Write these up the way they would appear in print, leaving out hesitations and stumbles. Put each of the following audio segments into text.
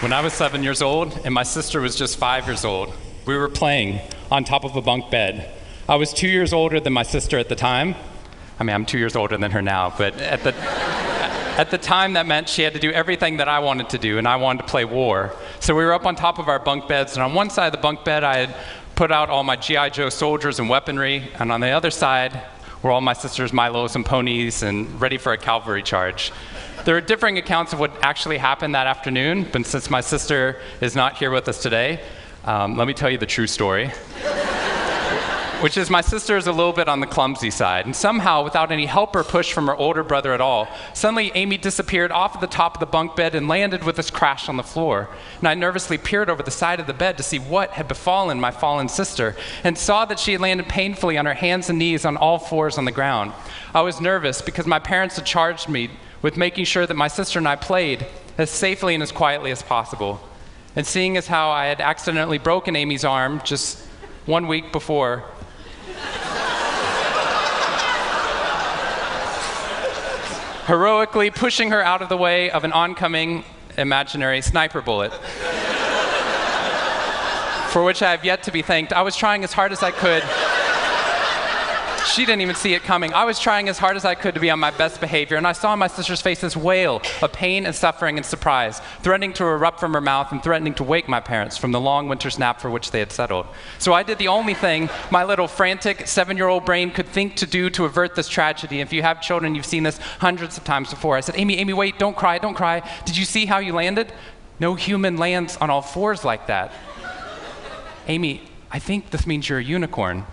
When I was 7 years old and my sister was just 5 years old, we were playing on top of a bunk bed. I was 2 years older than my sister at the time. I mean, I'm 2 years older than her now, but at the time that meant she had to do everything that I wanted to do, and I wanted to play war. So we were up on top of our bunk beds, and on one side of the bunk bed I had put out all my G.I. Joe soldiers and weaponry, and on the other side were all my sister's Milos and ponies and ready for a cavalry charge. There are differing accounts of what actually happened that afternoon, but since my sister is not here with us today, let me tell you the true story. Which is my sister is a little bit on the clumsy side, and somehow, without any help or push from her older brother at all, suddenly Amy disappeared off of the top of the bunk bed and landed with us crash on the floor. And I nervously peered over the side of the bed to see what had befallen my fallen sister, and saw that she had landed painfully on her hands and knees on all fours on the ground. I was nervous because my parents had charged me with making sure that my sister and I played as safely and as quietly as possible. And seeing as how I had accidentally broken Amy's arm just 1 week before, heroically pushing her out of the way of an oncoming imaginary sniper bullet, for which I have yet to be thanked. I was trying as hard as I could. She didn't even see it coming. I was trying as hard as I could to be on my best behavior, and I saw my sister's face this wail of pain and suffering and surprise, threatening to erupt from her mouth and threatening to wake my parents from the long winter's nap for which they had settled. So I did the only thing my little frantic 7-year-old brain could think to do to avert this tragedy. If you have children, you've seen this hundreds of times before. I said, Amy, wait, don't cry, don't cry. Did you see how you landed? No human lands on all fours like that. Amy, I think this means you're a unicorn.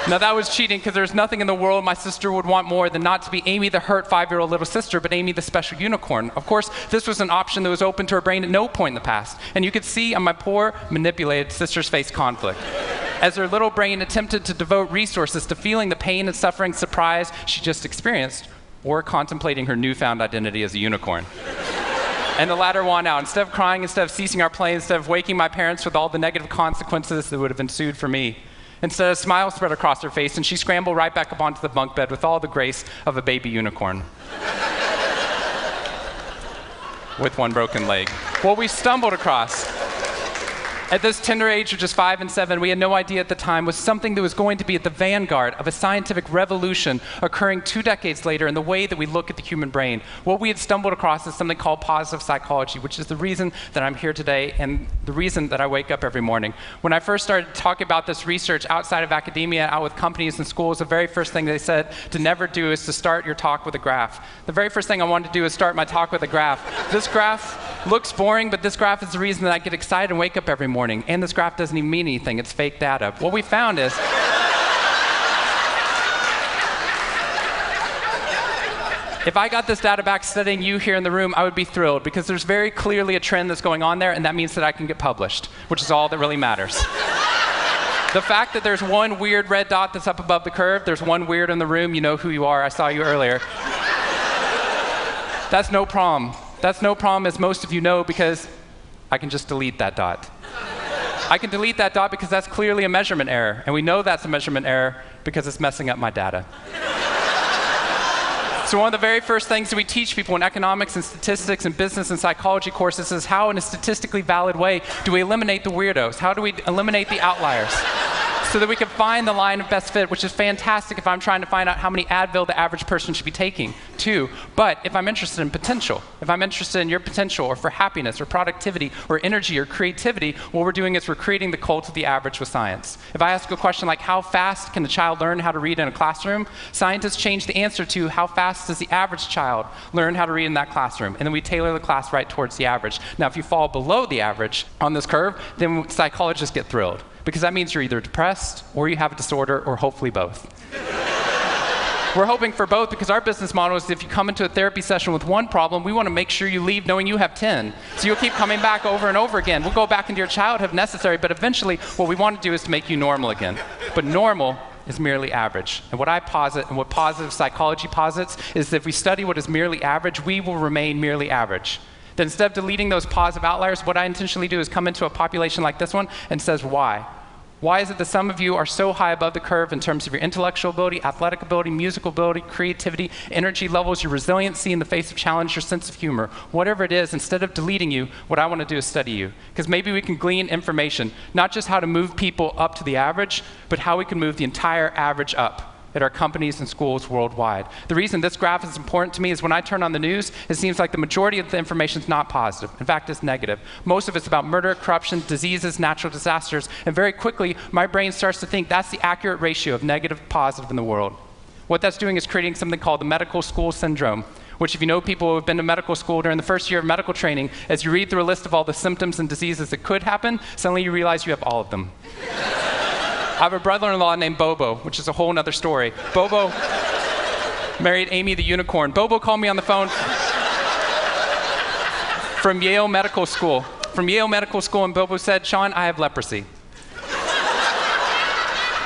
Now that was cheating, because there's nothing in the world my sister would want more than not to be Amy the hurt 5-year-old little sister, but Amy the special unicorn. Of course, this was an option that was open to her brain at no point in the past, and you could see on my poor, manipulated sister's face conflict, as her little brain attempted to devote resources to feeling the pain and suffering surprise she just experienced, or contemplating her newfound identity as a unicorn. And the latter won out. Instead of crying, instead of ceasing our play, instead of waking my parents with all the negative consequences that would have ensued for me, instead, a smile spread across her face, and she scrambled right back up onto the bunk bed with all the grace of a baby unicorn. With one broken leg. What we stumbled across at this tender age of just 5 and 7, we had no idea at the time, was something that was going to be at the vanguard of a scientific revolution occurring 2 decades later in the way that we look at the human brain. What we had stumbled across is something called positive psychology, which is the reason that I'm here today and the reason that I wake up every morning. When I first started talking about this research outside of academia, out with companies and schools, the very first thing they said to never do is to start your talk with a graph. The very first thing I wanted to do is start my talk with a graph. This graph looks boring, but this graph is the reason that I get excited and wake up every morning. And this graph doesn't even mean anything. It's fake data. What we found is if I got this data back studying you here in the room, I would be thrilled, because there's very clearly a trend that's going on there, and that means that I can get published, which is all that really matters. The fact that there's one weird red dot that's up above the curve, there's one weird in the room, you know who you are, I saw you earlier. That's no problem. That's no problem, as most of you know, because I can just delete that dot. I can delete that dot because that's clearly a measurement error, and we know that's a measurement error because it's messing up my data. So one of the very first things that we teach people in economics and statistics and business and psychology courses is how, in a statistically valid way, do we eliminate the weirdos? How do we eliminate the outliers? So that we can find the line of best fit, which is fantastic if I'm trying to find out how many Advil the average person should be taking, too. But if I'm interested in potential, if I'm interested in your potential, or for happiness, or productivity, or energy, or creativity, what we're doing is we're creating the cult of the average with science. If I ask a question like, how fast can a child learn how to read in a classroom? Scientists change the answer to, how fast does the average child learn how to read in that classroom? And then we tailor the class right towards the average. Now, if you fall below the average on this curve, then psychologists get thrilled, because that means you're either depressed, or you have a disorder, or hopefully both. We're hoping for both, because our business model is if you come into a therapy session with one problem, we want to make sure you leave knowing you have 10. So you'll keep coming back over and over again. We'll go back into your childhood if necessary, but eventually what we want to do is to make you normal again. But normal is merely average. And what I posit, and what positive psychology posits, is that if we study what is merely average, we will remain merely average. Then instead of deleting those positive outliers, what I intentionally do is come into a population like this one and says, why? Why is it that some of you are so high above the curve in terms of your intellectual ability, athletic ability, musical ability, creativity, energy levels, your resiliency in the face of challenge, your sense of humor? Whatever it is, instead of deleting you, what I want to do is study you. Because maybe we can glean information, not just how to move people up to the average, but how we can move the entire average up at our companies and schools worldwide. The reason this graph is important to me is when I turn on the news, it seems like the majority of the information is not positive. In fact, it's negative. Most of it's about murder, corruption, diseases, natural disasters, and very quickly, my brain starts to think that's the accurate ratio of negative to positive in the world. What that's doing is creating something called the medical school syndrome, which if you know people who have been to medical school during the first year of medical training, as you read through a list of all the symptoms and diseases that could happen, suddenly you realize you have all of them. I have a brother-in-law named Bobo, which is a whole other story. Bobo married Amy the unicorn. Bobo called me on the phone from Yale Medical School. And Bobo said, "Shawn, I have leprosy."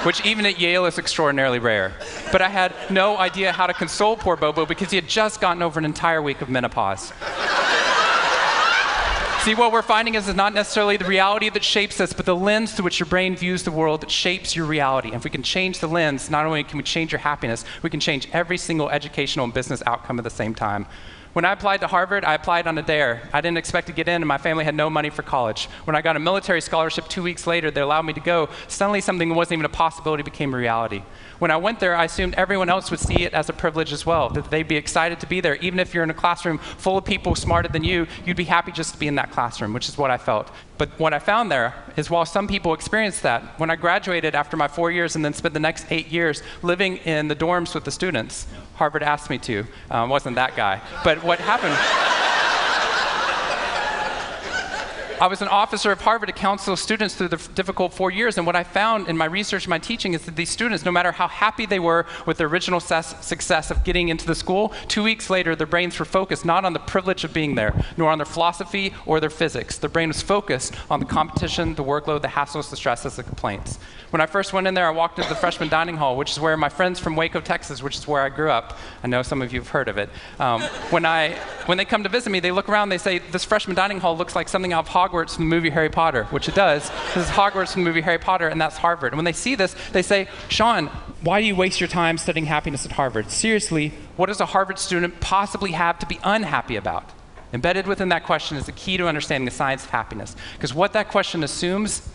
Which even at Yale is extraordinarily rare. But I had no idea how to console poor Bobo because he had just gotten over an entire week of menopause. See, what we're finding is not necessarily the reality that shapes us, but the lens through which your brain views the world that shapes your reality. And if we can change the lens, not only can we change your happiness, we can change every single educational and business outcome at the same time. When I applied to Harvard, I applied on a dare. I didn't expect to get in, and my family had no money for college. When I got a military scholarship 2 weeks later that allowed me to go, suddenly something that wasn't even a possibility became a reality. When I went there, I assumed everyone else would see it as a privilege as well, that they'd be excited to be there. Even if you're in a classroom full of people smarter than you, you'd be happy just to be in that classroom, which is what I felt. But what I found there is while some people experienced that, when I graduated after my 4 years and then spent the next 8 years living in the dorms with the students, Harvard asked me to. Wasn't that guy. But what happened, I was an officer of Harvard to counsel students through the difficult 4 years, and what I found in my research and my teaching is that these students, no matter how happy they were with their original success of getting into the school, 2 weeks later their brains were focused not on the privilege of being there, nor on their philosophy or their physics. Their brain was focused on the competition, the workload, the hassles, the stresses, the complaints. When I first went in there, I walked into the freshman dining hall, which is where my friends from Waco, Texas, which is where I grew up, I know some of you have heard of it. When they come to visit me, they look around, they say, this freshman dining hall looks like something out of Hogwarts from the movie Harry Potter, which it does. This is Hogwarts from the movie Harry Potter, and that's Harvard. And when they see this, they say, Shawn, why do you waste your time studying happiness at Harvard? Seriously, what does a Harvard student possibly have to be unhappy about? Embedded within that question is the key to understanding the science of happiness. Because what that question assumes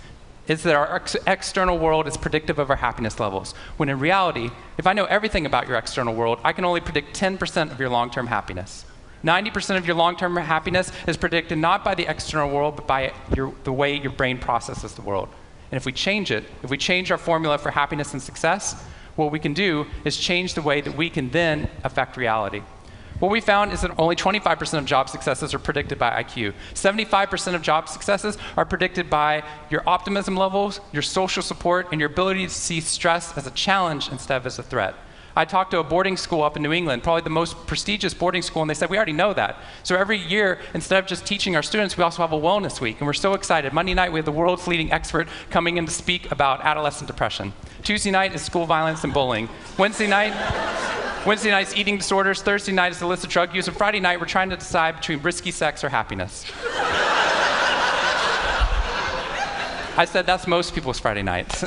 is that our external world is predictive of our happiness levels. When in reality, if I know everything about your external world, I can only predict 10% of your long-term happiness. 90% of your long-term happiness is predicted not by the external world, but by the way your brain processes the world. And if we change it, if we change our formula for happiness and success, what we can do is change the way that we can then affect reality. What we found is that only 25% of job successes are predicted by IQ. 75% of job successes are predicted by your optimism levels, your social support, and your ability to see stress as a challenge instead of as a threat. I talked to a boarding school up in New England, probably the most prestigious boarding school, and they said, we already know that. So every year, instead of just teaching our students, we also have a wellness week, and we're so excited. Monday night, we have the world's leading expert coming in to speak about adolescent depression. Tuesday night is school violence and bullying. Wednesday night's eating disorders. Thursday night is illicit drug use. And Friday night, we're trying to decide between risky sex or happiness. I said that's most people's Friday nights.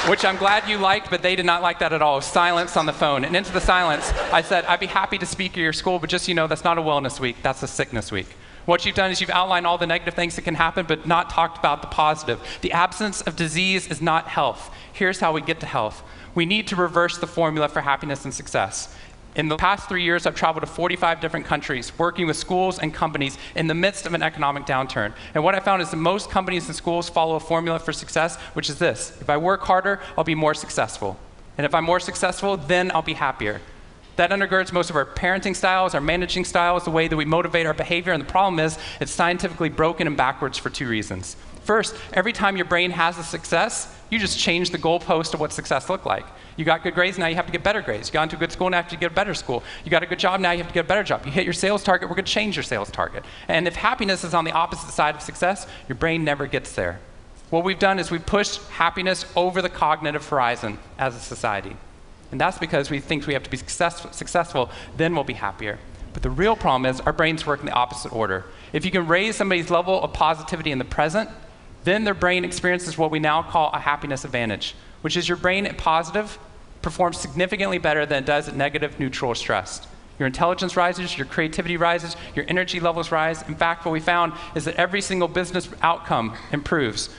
Which I'm glad you liked, but they did not like that at all. Silence on the phone. And into the silence, I said, I'd be happy to speak at your school, but just so you know, that's not a wellness week, that's a sickness week. What you've done is you've outlined all the negative things that can happen, but not talked about the positive. The absence of disease is not health. Here's how we get to health. We need to reverse the formula for happiness and success. In the past 3 years, I've traveled to 45 different countries, working with schools and companies in the midst of an economic downturn. And what I found is that most companies and schools follow a formula for success, which is this. If I work harder, I'll be more successful. And if I'm more successful, then I'll be happier. That undergirds most of our parenting styles, our managing styles, the way that we motivate our behavior. And the problem is, it's scientifically broken and backwards for 2 reasons. First, every time your brain has a success, you just change the goalpost of what success looked like. You got good grades, now you have to get better grades. You got into a good school, now you have to get a better school. You got a good job, now you have to get a better job. You hit your sales target, we're going to change your sales target. And if happiness is on the opposite side of success, your brain never gets there. What we've done is we've pushed happiness over the cognitive horizon as a society. And that's because we think we have to be successful, then we'll be happier. But the real problem is our brains work in the opposite order. If you can raise somebody's level of positivity in the present, then their brain experiences what we now call a happiness advantage, which is your brain at positive performs significantly better than it does at negative, neutral, or stressed. Your intelligence rises, your creativity rises, your energy levels rise. In fact, what we found is that every single business outcome improves.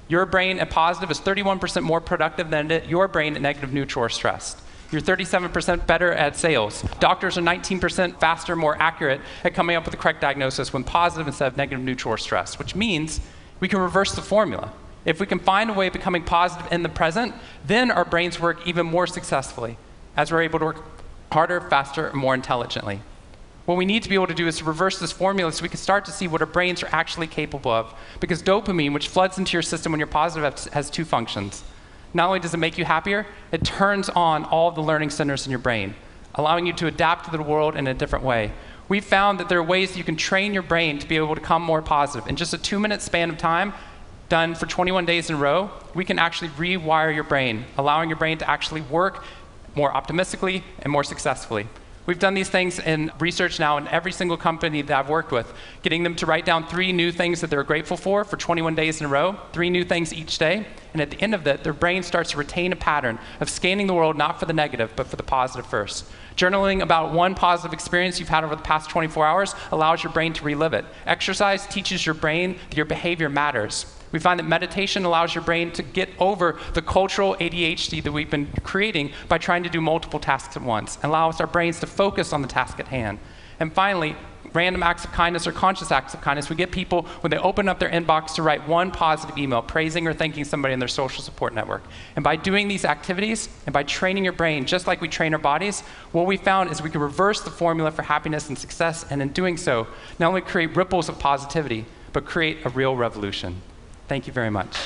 Your brain at positive is 31% more productive than your brain at negative, neutral, or stressed. You're 37% better at sales. Doctors are 19% faster, more accurate at coming up with the correct diagnosis when positive instead of negative, neutral, or stressed, which means we can reverse the formula. If we can find a way of becoming positive in the present, then our brains work even more successfully as we're able to work harder, faster, and more intelligently. What we need to be able to do is to reverse this formula so we can start to see what our brains are actually capable of. Because dopamine, which floods into your system when you're positive, has two functions. Not only does it make you happier, it turns on all the learning centers in your brain, allowing you to adapt to the world in a different way. We've found that there are ways you can train your brain to be able to become more positive. In just a 2-minute span of time, done for 21 days in a row, we can actually rewire your brain, allowing your brain to actually work more optimistically and more successfully. We've done these things in research now in every single company that I've worked with, getting them to write down 3 new things that they're grateful for 21 days in a row, 3 new things each day. And at the end of that, their brain starts to retain a pattern of scanning the world not for the negative, but for the positive first. Journaling about one positive experience you've had over the past 24 hours allows your brain to relive it. Exercise teaches your brain that your behavior matters. We find that meditation allows your brain to get over the cultural ADHD that we've been creating by trying to do multiple tasks at once, and allows our brains to focus on the task at hand. And finally, random acts of kindness or conscious acts of kindness. We get people, when they open up their inbox, to write one positive email praising or thanking somebody in their social support network. And by doing these activities and by training your brain, just like we train our bodies, what we found is we can reverse the formula for happiness and success, and in doing so, not only create ripples of positivity, but create a real revolution. Thank you very much.